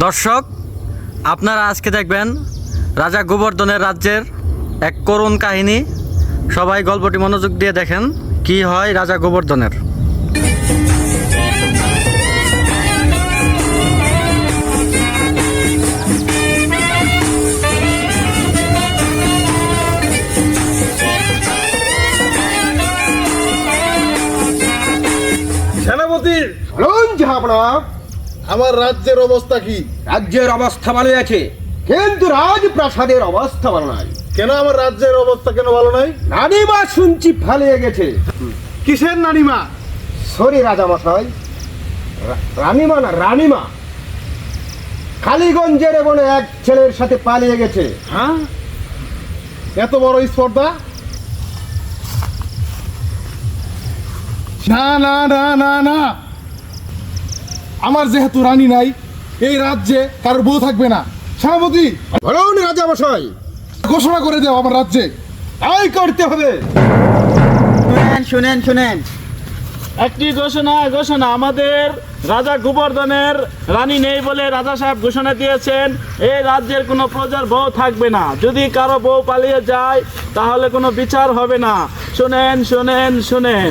দর্শক, আপনারা আজকে দেখবেন রাজা গোবর্ধনের রাজ্যের এক করুণ কাহিনী। সবাই গল্পটি মনোযোগ দিয়ে দেখেন কি হয় রাজা গোবর্ধনের। সেনাপতি, বলুন জাহাপনা। আমার রাজ্যের অবস্থা কি? রাজ্যের অবস্থা ভালো আছে, কিন্তু রাজপ্রাসাদের অবস্থা ভালো নাই। কেন আমার রাজ্যের অবস্থা কেন ভালো নাই? নানিমা শুনছি ফালিয়ে গেছে। কিসের নানিমা? সরি রাজামশাই, রানিমা না, রানিমা। কালীগঞ্জের বনে এক ছেলের সাথে পালিয়ে গেছে। হ্যাঁ, এত বড় স্পর্ধা? না না না না না, আমার যেহেতু রানী নাই, এই রাজ্যে কারোর বউ থাকবে না। সেনাপতি, বলুন রাজামশাই। ঘোষণা করে দাও আমার রাজ্যে। তাই করতে হবে। শুনেন শুনেন, একটি ঘোষণা আমাদের রাজা গোবর্ধনের রানী নেই বলে রাজা সাহেব ঘোষণা দিয়েছেন এই রাজ্যের কোনো প্রজার বউ থাকবে না। যদি কারো বউ পালিয়ে যায় তাহলে কোনো বিচার হবে না। শুনেন শুনেন শুনেন।